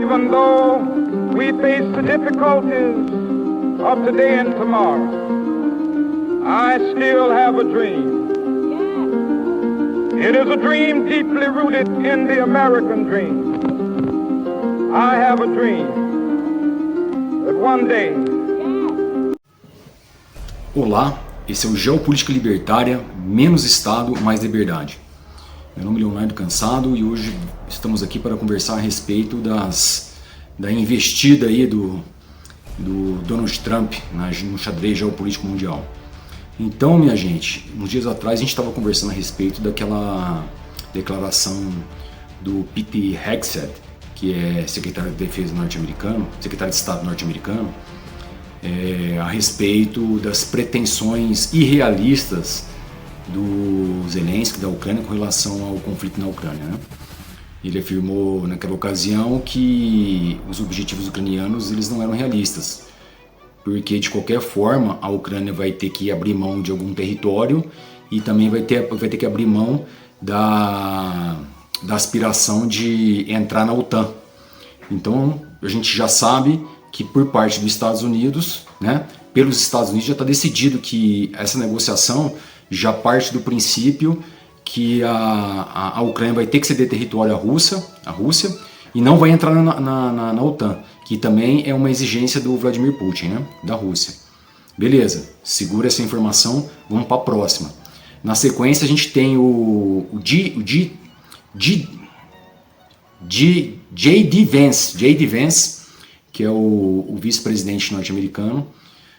Even though we face the difficulties of today and tomorrow, I still have a dream. It is a dream deeply rooted in the American dream. I have a dream that one day... Olá, esse é o Geopolítica Libertária, menos Estado, mais liberdade. Meu nome é Leonardo Cansado e hoje estamos aqui para conversar a respeito da investida aí do Donald Trump no xadrez geopolítico mundial. Então, minha gente, uns dias atrás a gente estava conversando a respeito daquela declaração do Pete Hegseth, que é secretário de Defesa norte-americano, secretário de Estado norte-americano, a respeito das pretensões irrealistas do Zelensky, da Ucrânia, com relação ao conflito na Ucrânia, né? Ele afirmou naquela ocasião que os objetivos ucranianos eles não eram realistas, porque de qualquer forma a Ucrânia vai ter que abrir mão de algum território e também vai ter que abrir mão da aspiração de entrar na OTAN. Então a gente já sabe que por parte dos Estados Unidos, né, pelos Estados Unidos já está decidido que essa negociação já parte do princípio que a Ucrânia vai ter que ceder território à Rússia e não vai entrar na OTAN, que também é uma exigência do Vladimir Putin, né, da Rússia. Beleza, segura essa informação, vamos para a próxima. Na sequência a gente tem o J.D. Vance, que é o vice-presidente norte-americano,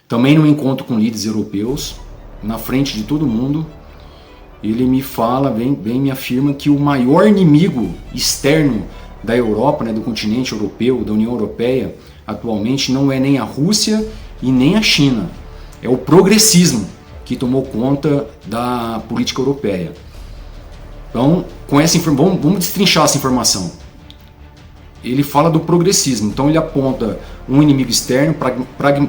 também num encontro com líderes europeus, na frente de todo mundo, ele me fala, me afirma que o maior inimigo externo da Europa, né, do continente europeu, da União Europeia, atualmente não é nem a Rússia e nem a China, é o progressismo que tomou conta da política europeia. Então, vamos destrinchar essa informação. Ele fala do progressismo, então ele aponta um inimigo externo,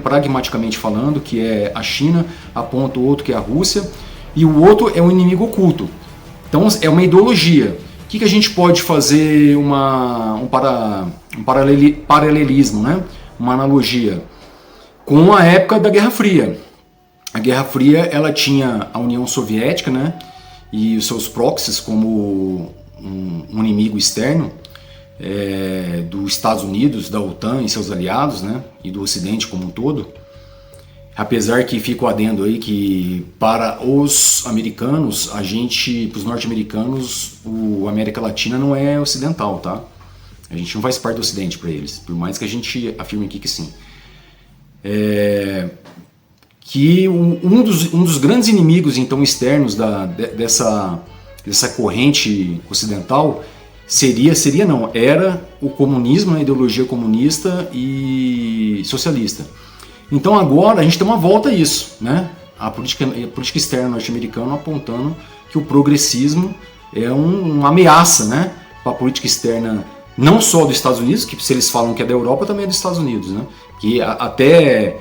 pragmaticamente falando, que é a China, aponta o outro que é a Rússia, e o outro é um inimigo oculto. Então é uma ideologia. O que a gente pode fazer um paralelismo, né? Uma analogia com a época da Guerra Fria. A Guerra Fria ela tinha a União Soviética, né? E os seus proxies como um inimigo externo, dos Estados Unidos, da OTAN e seus aliados, né, e do Ocidente como um todo. Apesar que fica o adendo aí que para os americanos, para os norte-americanos, a América Latina não é ocidental, tá? A gente não faz parte do Ocidente para eles, por mais que a gente afirme aqui que sim. Que um dos grandes inimigos então externos dessa corrente ocidental era o comunismo, a ideologia comunista e socialista. Então agora a gente tem uma volta a isso, né? A política externa norte-americana apontando que o progressismo é uma ameaça, né, para a política externa não só dos Estados Unidos, que se eles falam que é da Europa, também é dos Estados Unidos, né? Que até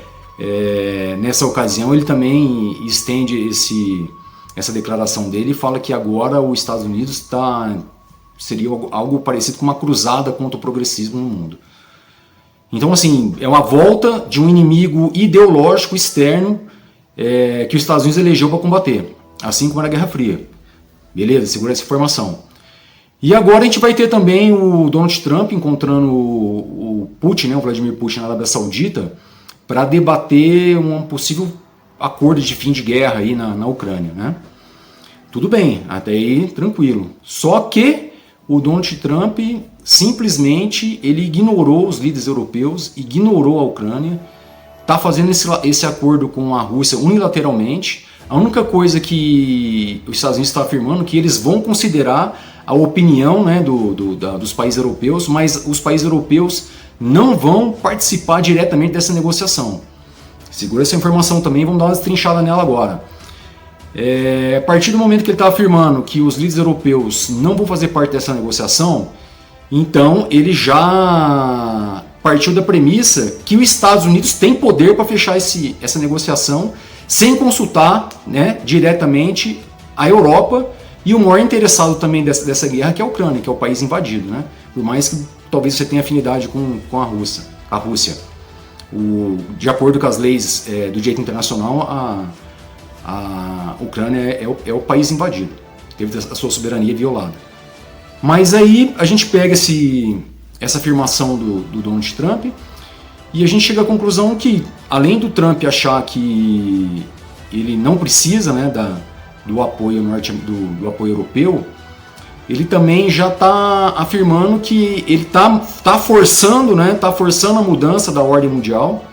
nessa ocasião ele também estende essa declaração dele e fala que agora os Estados Unidos seria algo parecido com uma cruzada contra o progressismo no mundo. Então, assim, é uma volta de um inimigo ideológico externo que os Estados Unidos elegeu para combater, assim como na Guerra Fria. Beleza? Segura essa informação. E agora a gente vai ter também o Donald Trump encontrando o Putin, né, o Vladimir Putin na Arábia Saudita, para debater um possível acordo de fim de guerra aí na Ucrânia, né? Tudo bem, até aí tranquilo. Só que o Donald Trump simplesmente ele ignorou os líderes europeus, ignorou a Ucrânia, está fazendo esse acordo com a Rússia unilateralmente. A única coisa que os Estados Unidos está afirmando é que eles vão considerar a opinião, né, dos países europeus, mas os países europeus não vão participar diretamente dessa negociação. Segura essa informação também, vamos dar uma destrinchada nela agora. A partir do momento que ele está afirmando que os líderes europeus não vão fazer parte dessa negociação, então ele já partiu da premissa que os Estados Unidos têm poder para fechar essa negociação sem consultar, né, diretamente a Europa e o maior interessado também dessa guerra, que é a Ucrânia, que é o país invadido, né? por mais que talvez você tenha afinidade com a Rússia. De acordo com as leis do direito internacional, a Ucrânia é o país invadido, teve a sua soberania violada. Mas aí a gente pega essa afirmação do Donald Trump e a gente chega à conclusão que, além do Trump achar que ele não precisa, né, do apoio do apoio europeu, ele também já está afirmando que ele tá forçando a mudança da ordem mundial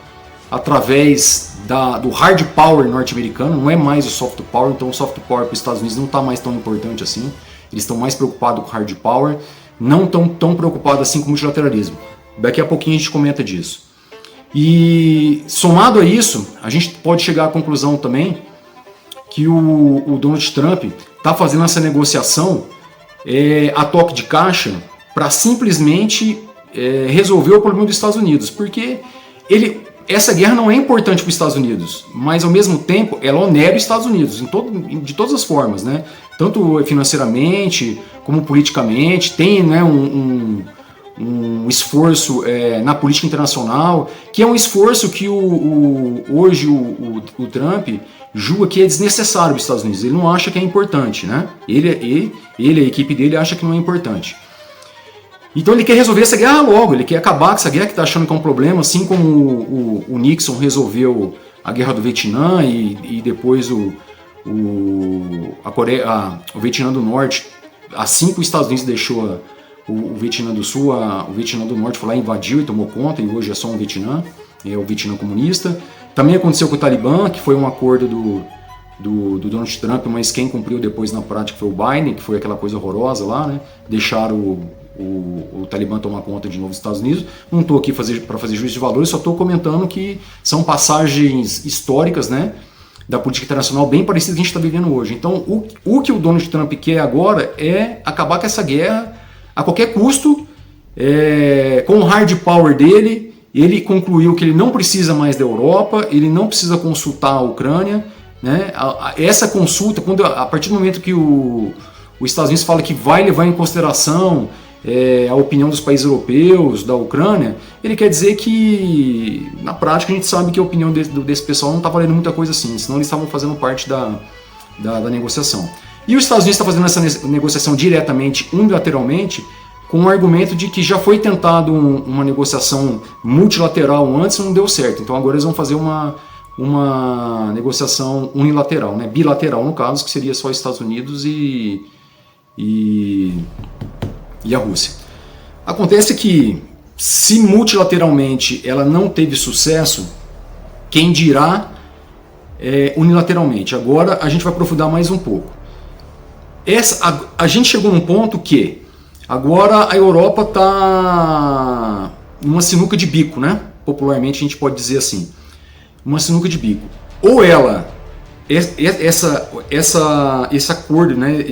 através do hard power norte-americano, não é mais o soft power, então o soft power para os Estados Unidos não está mais tão importante assim, eles estão mais preocupados com o hard power, não estão tão preocupados assim com o multilateralismo. Daqui a pouquinho a gente comenta disso. E somado a isso, a gente pode chegar à conclusão também que o Donald Trump está fazendo essa negociação a toque de caixa para simplesmente resolver o problema dos Estados Unidos, porque essa guerra não é importante para os Estados Unidos, mas ao mesmo tempo ela onera os Estados Unidos de todas as formas, né? Tanto financeiramente como politicamente, tem, né, um esforço na política internacional, que é um esforço que hoje o Trump julga que é desnecessário para os Estados Unidos. Ele não acha que é importante, né? Ele a equipe dele acha que não é importante. Então ele quer resolver essa guerra logo, ele quer acabar com essa guerra que está achando que é um problema, assim como o Nixon resolveu a guerra do Vietnã e depois o Vietnã do Norte, assim que os Estados Unidos deixou o Vietnã do Sul, o Vietnã do Norte foi lá, invadiu e tomou conta, e hoje é só um Vietnã, é o Vietnã comunista. Também aconteceu com o Talibã, que foi um acordo do Donald Trump, mas quem cumpriu depois na prática foi o Biden, que foi aquela coisa horrorosa lá, né? Deixaram o Talibã tomar conta de novo dos Estados Unidos. Não estou aqui para fazer juízo de valores, só estou comentando que são passagens históricas, né, da política internacional bem parecidas que a gente está vivendo hoje. Então, o que o Donald Trump quer agora é acabar com essa guerra a qualquer custo, com o hard power dele. Ele concluiu que ele não precisa mais da Europa, ele não precisa consultar a Ucrânia, né? Essa consulta, a partir do momento que os Estados Unidos fala que vai levar em consideração a opinião dos países europeus, da Ucrânia, ele quer dizer que, na prática, a gente sabe que a opinião desse pessoal não está valendo muita coisa assim, senão eles estavam fazendo parte da negociação. E os Estados Unidos está fazendo essa negociação diretamente, unilateralmente, com o argumento de que já foi tentado uma negociação multilateral antes e não deu certo. Então agora eles vão fazer uma negociação unilateral, né? Bilateral no caso, que seria só Estados Unidos e a Rússia. Acontece que, se multilateralmente ela não teve sucesso, quem dirá unilateralmente. Agora a gente vai aprofundar mais um pouco. A gente chegou num ponto que agora a Europa está numa sinuca de bico, né? Popularmente a gente pode dizer assim, uma sinuca de bico. Ou esse acordo, né?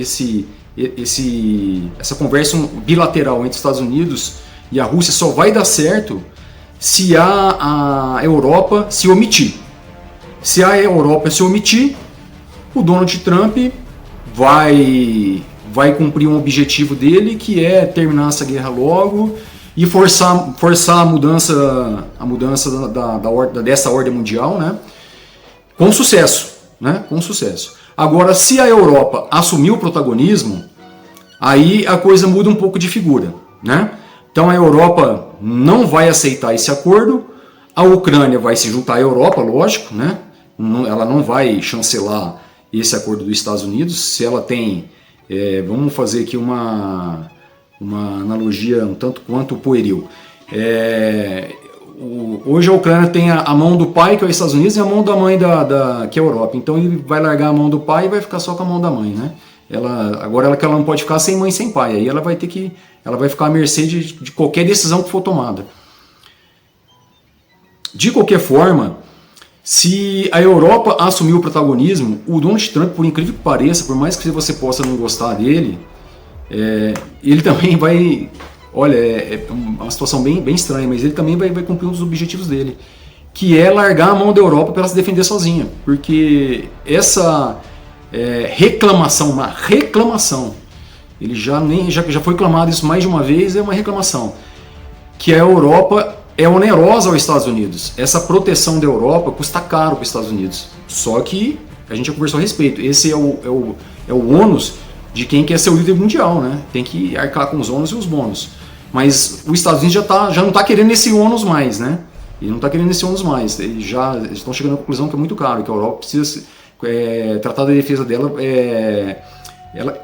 Essa conversa bilateral entre os Estados Unidos e a Rússia só vai dar certo se a Europa se omitir. Se a Europa se omitir, o Donald Trump vai cumprir um objetivo dele, que é terminar essa guerra logo e forçar a mudança dessa ordem mundial, né? Com sucesso, né? Com sucesso. Agora, se a Europa assumir o protagonismo, aí a coisa muda um pouco de figura, né? Então a Europa não vai aceitar esse acordo, a Ucrânia vai se juntar à Europa, lógico, né? Ela não vai chancelar esse acordo dos Estados Unidos. Se ela tem, vamos fazer aqui uma analogia um tanto quanto pueril. Hoje a Ucrânia tem a mão do pai, que é os Estados Unidos, e a mão da mãe, que é a Europa. Então ele vai largar a mão do pai e vai ficar só com a mão da mãe, né? Agora ela não pode ficar sem mãe, sem pai. Aí ela vai ficar à mercê de qualquer decisão que for tomada. De qualquer forma, se a Europa assumir o protagonismo, o Donald Trump, por incrível que pareça, por mais que você possa não gostar dele, ele também vai... Olha, é uma situação bem estranha, mas ele também vai cumprir um dos objetivos dele, que é largar a mão da Europa para ela se defender sozinha. Porque essa uma reclamação ele já foi clamado isso mais de uma vez, é uma reclamação, que a Europa é onerosa aos Estados Unidos. Essa proteção da Europa custa caro para os Estados Unidos. Só que a gente já conversou a respeito. Esse é o ônus de quem quer ser o líder mundial, né? Tem que arcar com os ônus e os bônus. Mas os Estados Unidos já não está querendo esse ônus mais, né? Ele não está querendo esse ônus mais. Eles estão chegando à conclusão que é muito caro, que a Europa precisa tratar da defesa dela,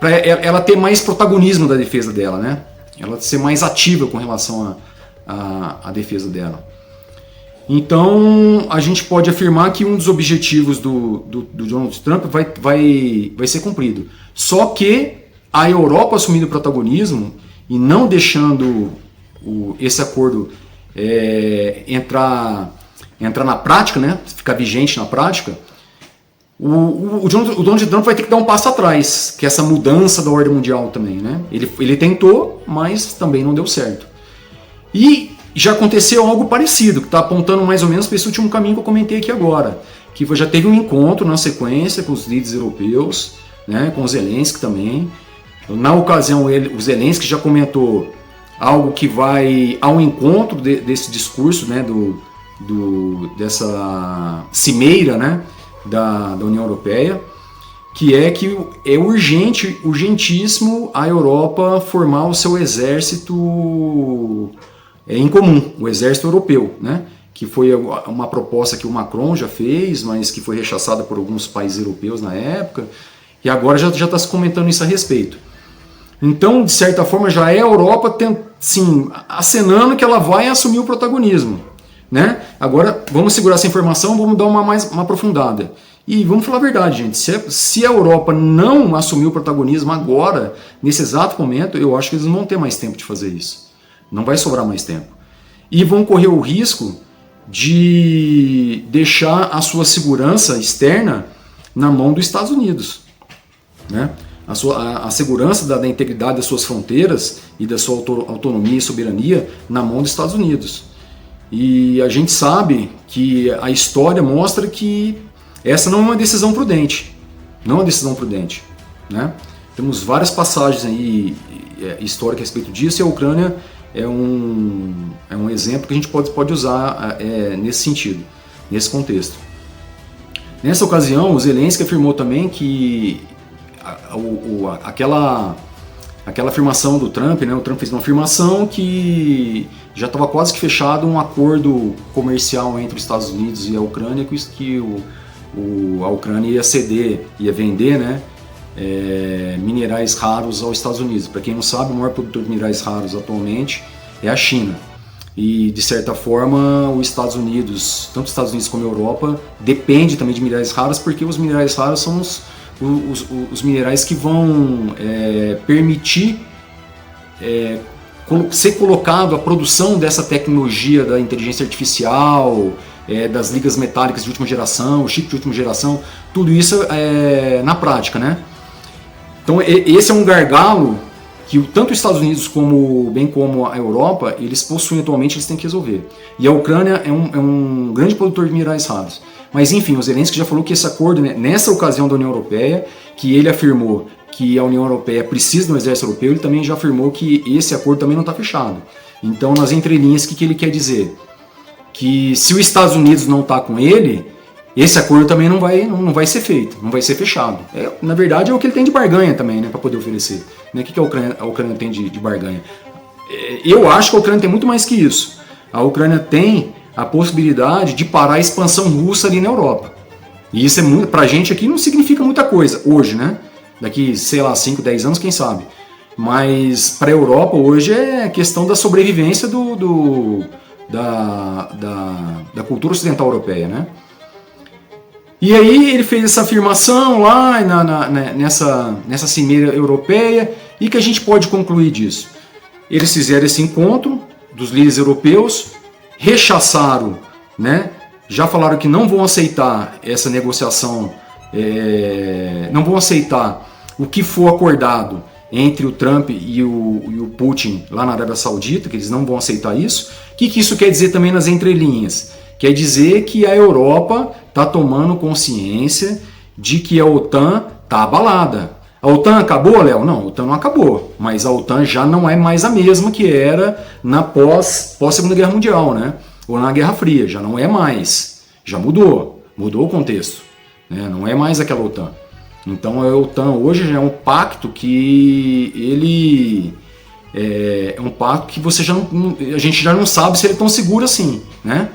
para ela ter mais protagonismo da defesa dela, né? Ela ser mais ativa com relação à defesa dela. Então, a gente pode afirmar que um dos objetivos do Donald Trump vai ser cumprido. Só que a Europa assumindo o protagonismo e não deixando esse acordo entrar na prática, né, ficar vigente na prática, o Donald Trump vai ter que dar um passo atrás, que é essa mudança da ordem mundial também, né? Ele tentou, mas também não deu certo. E já aconteceu algo parecido, que está apontando mais ou menos para esse último caminho que eu comentei aqui agora, que já teve um encontro na sequência com os líderes europeus, né, com o Zelensky também. Na ocasião, o Zelensky já comentou algo que vai ao encontro desse discurso, né, dessa cimeira, né, da União Europeia, que é urgentíssimo a Europa formar o seu exército em comum, o exército europeu, né? Que foi uma proposta que o Macron já fez, mas que foi rechaçada por alguns países europeus na época, e agora já está se comentando isso a respeito. Então, de certa forma, já é a Europa sim, acenando que ela vai assumir o protagonismo, né? Agora, vamos segurar essa informação, vamos dar uma aprofundada. E vamos falar a verdade, gente, se a Europa não assumir o protagonismo agora, nesse exato momento, eu acho que eles não vão ter mais tempo de fazer isso. Não vai sobrar mais tempo. E vão correr o risco de deixar a sua segurança externa na mão dos Estados Unidos, né? A segurança da integridade das suas fronteiras e da sua autonomia e soberania na mão dos Estados Unidos. E a gente sabe que a história mostra que essa não é uma decisão prudente. Não é uma decisão prudente, né? Temos várias passagens aí históricas a respeito disso, e a Ucrânia é um exemplo que a gente pode usar nesse sentido, nesse contexto. Nessa ocasião, o Zelensky afirmou também que aquela afirmação do Trump, né, o Trump fez uma afirmação que já estava quase que fechado um acordo comercial entre os Estados Unidos e a Ucrânia, que a Ucrânia ia ceder, ia vender, né, minerais raros aos Estados Unidos. Para quem não sabe, o maior produtor de minerais raros atualmente é a China. E, de certa forma, os Estados Unidos, tanto os Estados Unidos como a Europa, depende também de minerais raros, porque os minerais raros são os minerais que vão permitir ser colocado a produção dessa tecnologia da inteligência artificial, das ligas metálicas de última geração, chip de última geração, tudo isso na prática, né? Então esse é um gargalo que tanto os Estados Unidos bem como a Europa, eles possuem atualmente, eles têm que resolver. E a Ucrânia é um grande produtor de minerais raros. Mas enfim, o Zelensky já falou que esse acordo, né, nessa ocasião da União Europeia, que ele afirmou que a União Europeia precisa de um exército europeu, ele também já afirmou que esse acordo também não está fechado. Então, nas entrelinhas, o que ele quer dizer? Que se os Estados Unidos não está com ele, esse acordo também não vai ser feito, não vai ser fechado. Na verdade, é o que ele tem de barganha também, né, para poder oferecer. Né? O que a Ucrânia tem de barganha? Eu acho que a Ucrânia tem muito mais que isso. A Ucrânia tem a possibilidade de parar a expansão russa ali na Europa. E isso pra gente aqui não significa muita coisa hoje, né? Daqui, sei lá, 5, 10 anos, quem sabe. Mas para a Europa hoje é questão da sobrevivência da cultura ocidental europeia, né? E aí ele fez essa afirmação lá nessa cimeira europeia, e que a gente pode concluir disso? Eles fizeram esse encontro dos líderes europeus, rechaçaram, né? Já falaram que não vão aceitar essa negociação, não vão aceitar o que for acordado entre o Trump e o Putin lá na Arábia Saudita, que eles não vão aceitar isso. O que isso quer dizer também nas entrelinhas? Quer dizer que a Europa está tomando consciência de que a OTAN está abalada. A OTAN acabou, Léo? Não, a OTAN não acabou, mas a OTAN já não é mais a mesma que era na pós-Segunda Guerra Mundial, né? Ou na Guerra Fria, já não é mais, já mudou o contexto, né? Não é mais aquela OTAN. Então a OTAN hoje já é um pacto que ele é um pacto que você a gente já não sabe se ele é tão seguro assim, né?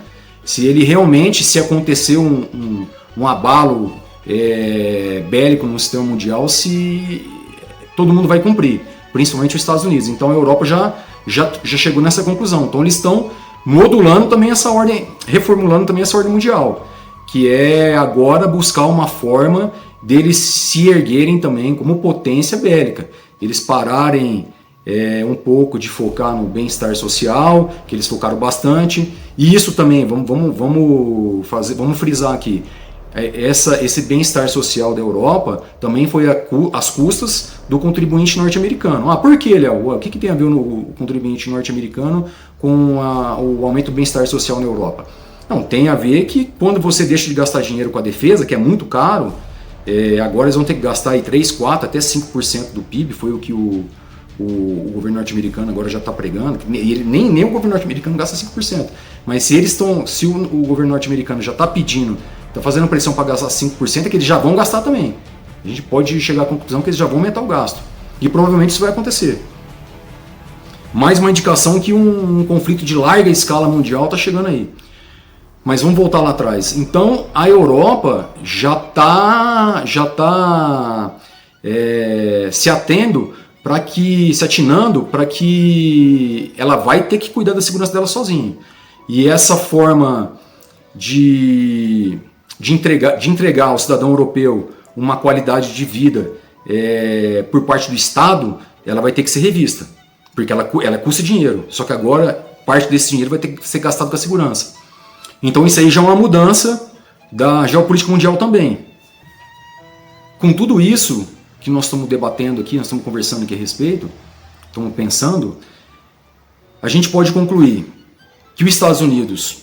Se ele realmente, se acontecer um abalo bélico no sistema mundial, se todo mundo vai cumprir, principalmente os Estados Unidos. Então a Europa já chegou nessa conclusão. Então eles estão modulando também essa ordem, reformulando também essa ordem mundial, que é agora buscar uma forma deles se erguerem também como potência bélica. Eles pararem um pouco de focar no bem-estar social, que eles focaram bastante. E isso também, vamos frisar aqui, esse bem-estar social da Europa também foi às custas do contribuinte norte-americano. Por que, Léo? O que tem a ver o contribuinte norte-americano com o aumento do bem-estar social na Europa? Não, tem a ver que quando você deixa de gastar dinheiro com a defesa, que é muito caro, agora eles vão ter que gastar aí 3, 4, até 5% do PIB, foi o que o governo norte-americano agora já está pregando. Nem o governo norte-americano gasta 5%. Mas se o governo norte-americano já está pedindo, está fazendo pressão para gastar 5%, é que eles já vão gastar também. A gente pode chegar à conclusão que eles já vão aumentar o gasto. E provavelmente isso vai acontecer. Mais uma indicação que um conflito de larga escala mundial está chegando aí. Mas vamos voltar lá atrás. Então a Europa já está se atinando para que ela vai ter que cuidar da segurança dela sozinha. E essa forma de entregar ao cidadão europeu uma qualidade de vida por parte do Estado, ela vai ter que ser revista, porque ela custa dinheiro, só que agora parte desse dinheiro vai ter que ser gastado com a segurança. Então isso aí já é uma mudança da geopolítica mundial também. Com tudo isso que nós estamos debatendo aqui, nós estamos conversando aqui a respeito, estamos pensando, a gente pode concluir que os Estados Unidos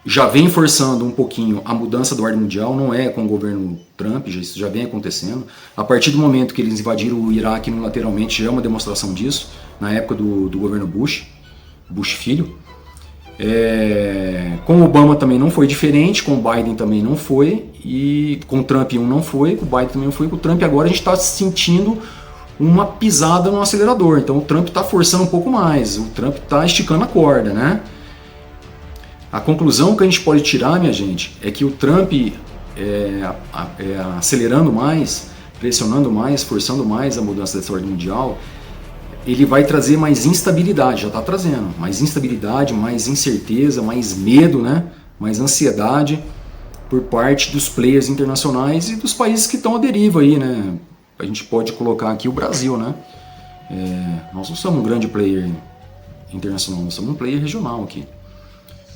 já vem forçando um pouquinho a mudança da ordem mundial, não é com o governo Trump, isso já vem acontecendo. A partir do momento que eles invadiram o Iraque unilateralmente, já é uma demonstração disso, na época do governo Bush filho. Com Obama também não foi diferente, com Biden também não foi, e com Trump não foi, com Biden também não foi, com o Trump agora a gente está sentindo uma pisada no acelerador. Então o Trump está forçando um pouco mais, o Trump está esticando a corda, né? A conclusão que a gente pode tirar, minha gente, é que o Trump acelerando mais, pressionando mais, forçando mais a mudança dessa ordem mundial, ele vai trazer mais instabilidade, já está trazendo, mais instabilidade, mais incerteza, mais medo, né? Mais ansiedade por parte dos players internacionais e dos países que estão à deriva aí, né? A gente pode colocar aqui o Brasil, né? Nós não somos um grande player internacional, nós somos um player regional aqui.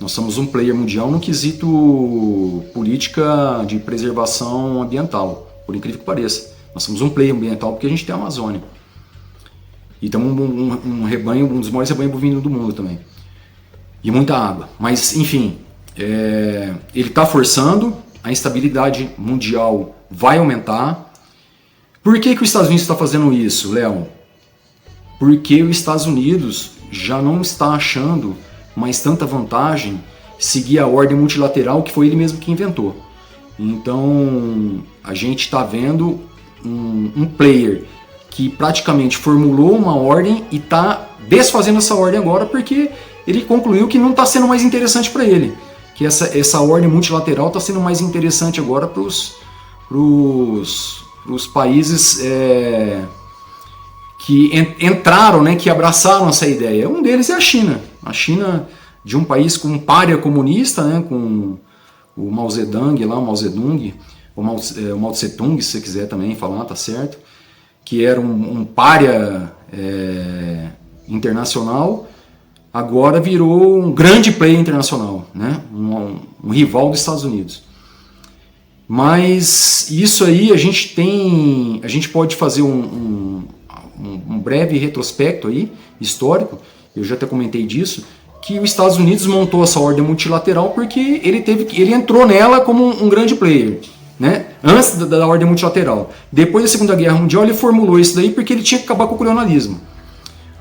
Nós somos um player mundial no quesito política de preservação ambiental, por incrível que pareça. Nós somos um player ambiental porque a gente tem a Amazônia. E temos um rebanho, um dos maiores rebanhos bovinos do mundo também. E muita água. Mas, enfim, ele está forçando, a instabilidade mundial vai aumentar. Por que os Estados Unidos está fazendo isso, Léo? Porque os Estados Unidos já não está achando mais tanta vantagem seguir a ordem multilateral que foi ele mesmo que inventou. Então, a gente está vendo um player que praticamente formulou uma ordem e está desfazendo essa ordem agora porque ele concluiu que não está sendo mais interessante para ele. Que essa ordem multilateral está sendo mais interessante agora para os países que entraram, né, que abraçaram essa ideia. Um deles é a China. A China, de um país com um pária comunista, né, com o Mao Zedong, lá, o Mao Zedong, o Mao Tse Tung, se você quiser também falar, tá certo, que era um pária internacional, agora virou um grande player internacional, né, um rival dos Estados Unidos. Mas isso aí a gente pode fazer um breve retrospecto aí, histórico, eu já até comentei disso, que os Estados Unidos montou essa ordem multilateral porque ele entrou nela como um grande player. né? Antes da ordem multilateral. Depois da Segunda Guerra Mundial ele formulou isso daí porque ele tinha que acabar com o colonialismo.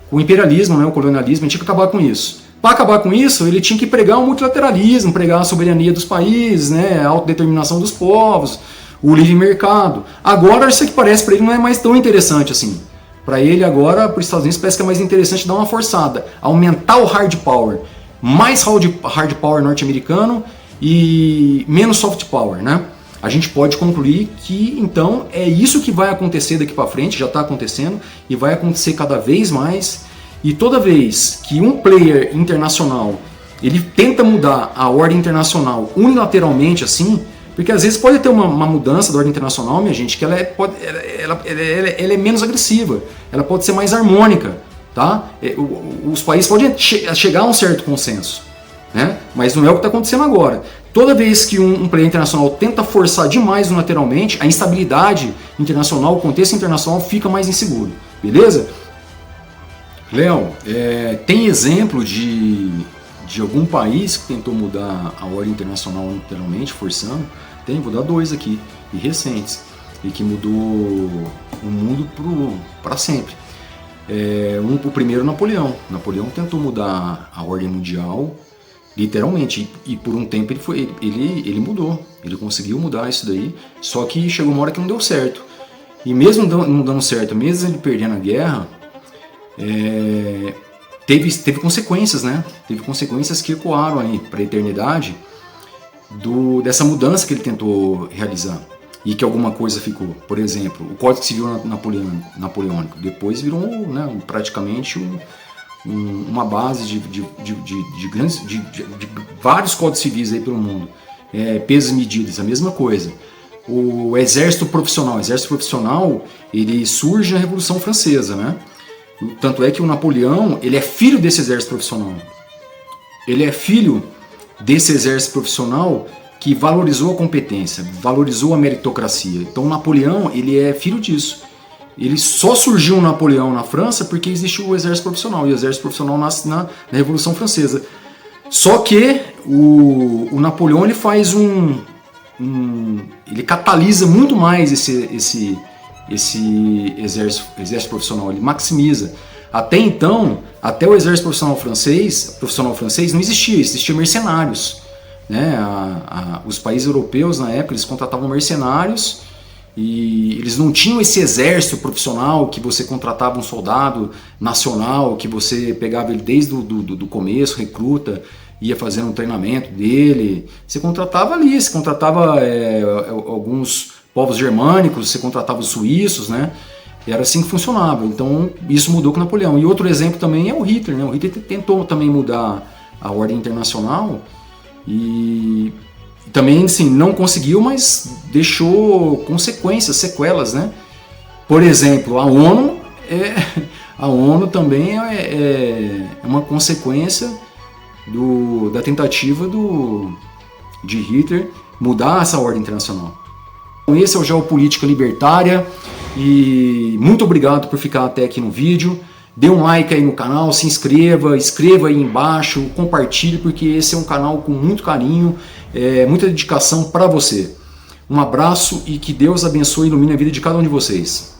O imperialismo, né, o colonialismo, ele tinha que acabar com isso. Para acabar com isso, ele tinha que pregar o multilateralismo, pregar a soberania dos países, né, a autodeterminação dos povos, o livre mercado. Agora isso que parece para ele não é mais tão interessante assim. Para ele agora, para os Estados Unidos, parece que é mais interessante dar uma forçada, aumentar o hard power, mais hard power norte-americano e menos soft power, né? A gente pode concluir que, então, é isso que vai acontecer daqui para frente, já está acontecendo, e vai acontecer cada vez mais. E toda vez que um player internacional ele tenta mudar a ordem internacional unilateralmente, assim, porque às vezes pode ter uma mudança da ordem internacional, minha gente, que ela é menos agressiva, ela pode ser mais harmônica, tá? Os países podem chegar a um certo consenso, né? Mas não é o que está acontecendo agora. Toda vez que um player internacional tenta forçar demais unilateralmente, a instabilidade internacional, o contexto internacional fica mais inseguro, beleza? Léo, tem exemplo de algum país que tentou mudar a ordem internacional unilateralmente, forçando? Tem, vou dar 2 aqui, e recentes, e que mudou o mundo para sempre. O primeiro, Napoleão. Napoleão tentou mudar a ordem mundial, literalmente, e por um tempo ele mudou, ele conseguiu mudar isso daí, só que chegou uma hora que não deu certo. E mesmo não dando certo, mesmo ele perdendo a guerra, teve consequências, né? Teve consequências que ecoaram aí para a eternidade dessa mudança que ele tentou realizar e que alguma coisa ficou. Por exemplo, o Código Civil napoleônico depois virou, né, praticamente uma base de vários códigos civis aí pelo mundo. Pesos e medidas, a mesma coisa. O exército profissional ele surge na Revolução Francesa, né? Tanto é que o Napoleão, ele é filho desse exército profissional. Ele é filho desse exército profissional que valorizou a competência, valorizou a meritocracia. Então o Napoleão, ele é filho disso. Ele só surgiu o Napoleão na França porque existiu o exército profissional. E o exército profissional nasce na Revolução Francesa. Só que o Napoleão, ele faz ele catalisa muito mais esse exército profissional, ele maximiza. Até então, até o exército profissional francês não existia mercenários, né? Os países europeus na época eles contratavam mercenários e eles não tinham esse exército profissional que você contratava um soldado nacional, que você pegava ele desde do começo, recruta, ia fazendo um treinamento dele. Você contratava alguns povos germânicos, você contratava os suíços, né? E era assim que funcionava. Então isso mudou com Napoleão. E outro exemplo também é o Hitler, né? O Hitler tentou também mudar a ordem internacional e também, sim, não conseguiu, mas deixou consequências, sequelas, né? Por exemplo, a ONU também é uma consequência da tentativa de Hitler mudar essa ordem internacional. Esse é o Geopolítica Libertária e muito obrigado por ficar até aqui no vídeo. Dê um like aí no canal, se inscreva, escreva aí embaixo, compartilhe, porque esse é um canal com muito carinho, muita dedicação para você. Um abraço e que Deus abençoe e ilumine a vida de cada um de vocês.